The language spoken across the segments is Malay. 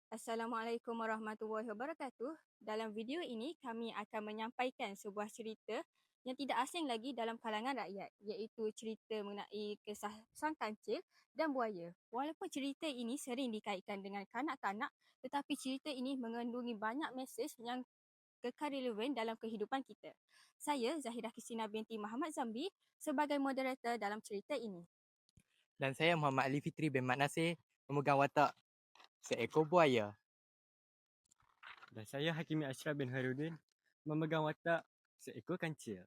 Assalamualaikum warahmatullahi wabarakatuh. Dalam video ini kami akan menyampaikan sebuah cerita yang tidak asing lagi dalam kalangan rakyat, iaitu cerita mengenai kisah sang kancil dan buaya. Walaupun cerita ini sering dikaitkan dengan kanak-kanak, tetapi cerita ini mengandungi banyak mesej yang kekal relevan dalam kehidupan kita. Saya Zahirah Kristina binti Muhammad Zambi sebagai moderator dalam cerita ini. Dan saya Muhammad Ali Fitri bin Mat Nasir memegang watak seekor buaya. Dan saya Hakimi Ashraf bin Harudin memegang watak seekor kancil.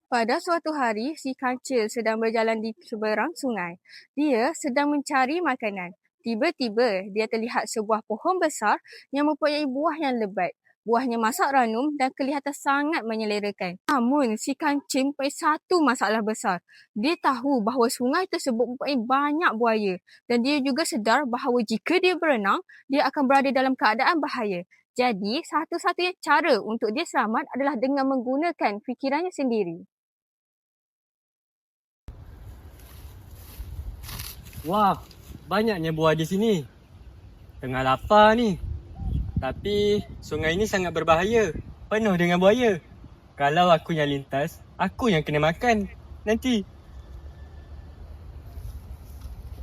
Pada suatu hari, si kancil sedang berjalan di seberang sungai. Dia sedang mencari makanan. Tiba-tiba, dia terlihat sebuah pohon besar yang mempunyai buah yang lebat. Buahnya masak ranum dan kelihatan sangat menyelerakan. Namun, si kancil mempunyai satu masalah besar. Dia tahu bahawa sungai tersebut mempunyai banyak buaya. Dan dia juga sedar bahawa jika dia berenang, dia akan berada dalam keadaan bahaya. Jadi, satu-satunya cara untuk dia selamat adalah dengan menggunakan fikirannya sendiri. Wah, banyaknya buah di sini. Tengah lapar ni. Tapi sungai ini sangat berbahaya. Penuh dengan buaya. Kalau aku yang lintas, aku yang kena makan nanti.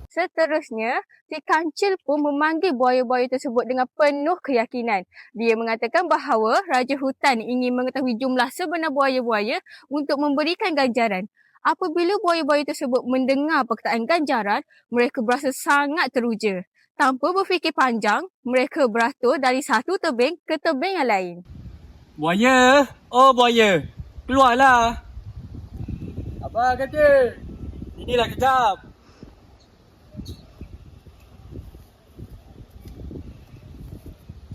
Seterusnya, si kancil pun memanggil buaya-buaya tersebut dengan penuh keyakinan. Dia mengatakan bahawa Raja Hutan ingin mengetahui jumlah sebenar buaya-buaya untuk memberikan ganjaran. Apabila buaya-buaya tersebut mendengar perkataan ganjaran, mereka berasa sangat teruja. Tanpa berfikir panjang, mereka beratur dari satu tebing ke tebing yang lain. Buaya! Oh buaya! Keluarlah! Apa kata? Inilah kejap!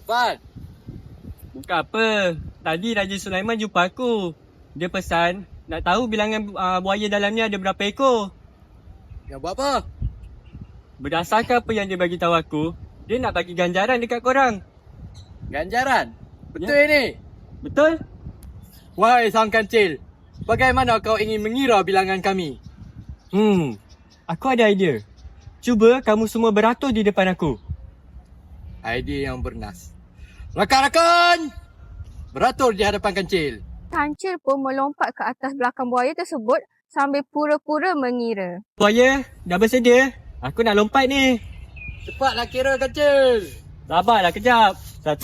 Fad, Bukan apa. Tadi Raja Sulaiman jumpa aku. Dia pesan nak tahu bilangan buaya dalam ni ada berapa ekor. yang buat apa? Berdasarkan apa yang dia bagi tahu aku, dia nak bagi ganjaran dekat korang. Ganjaran? Betul Ya. ini? Betul? Wahai sang kancil, bagaimana kau ingin mengira bilangan kami? Aku ada idea. Cuba kamu semua beratur di depan aku. Idea yang bernas. Rakan-rakan! Beratur di hadapan kancil. Kancil pun melompat ke atas belakang buaya tersebut sambil pura-pura mengira. Buaya, dah bersedia? Aku nak lompat ni. Cepatlah kira kancil. Sabarlah kejap. 1,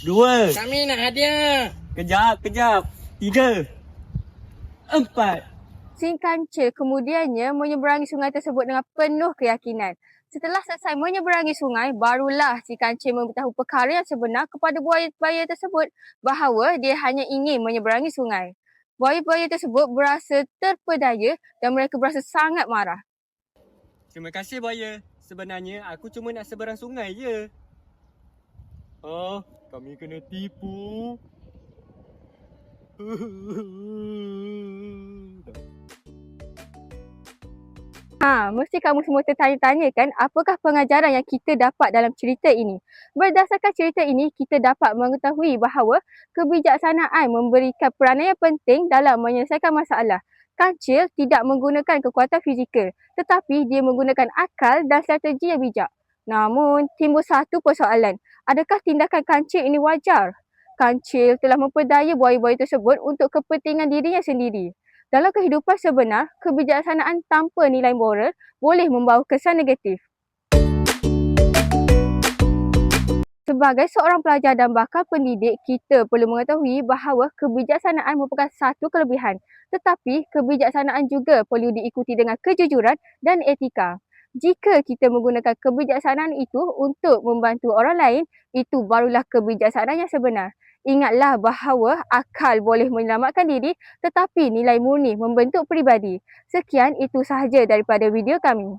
2, Kami nak hadiah. kejap. 3, 4. Si kancil kemudiannya menyeberangi sungai tersebut dengan penuh keyakinan. Setelah selesai menyeberangi sungai, barulah si kancil memberitahu perkara yang sebenar kepada buaya-buaya tersebut bahawa dia hanya ingin menyeberangi sungai. Buaya-buaya tersebut berasa terpedaya dan mereka berasa sangat marah. Terima kasih buaya. Sebenarnya aku cuma nak seberang sungai je. Oh, kami kena tipu. Mesti kamu semua tertanya-tanya kan apakah pengajaran yang kita dapat dalam cerita ini. Berdasarkan cerita ini, kita dapat mengetahui bahawa kebijaksanaan memberikan peranan yang penting dalam menyelesaikan masalah. Kancil tidak menggunakan kekuatan fizikal, tetapi dia menggunakan akal dan strategi yang bijak. Namun, timbul satu persoalan. Adakah tindakan kancil ini wajar? Kancil telah memperdaya buaya-buaya tersebut untuk kepentingan dirinya sendiri. Dalam kehidupan sebenar, kebijaksanaan tanpa nilai moral boleh membawa kesan negatif. Sebagai seorang pelajar dan bakal pendidik, kita perlu mengetahui bahawa kebijaksanaan merupakan satu kelebihan. Tetapi, kebijaksanaan juga perlu diikuti dengan kejujuran dan etika. Jika kita menggunakan kebijaksanaan itu untuk membantu orang lain, itu barulah kebijaksanaan yang sebenar. Ingatlah bahawa akal boleh menyelamatkan diri, tetapi nilai murni membentuk peribadi. Sekian, itu sahaja daripada video kami.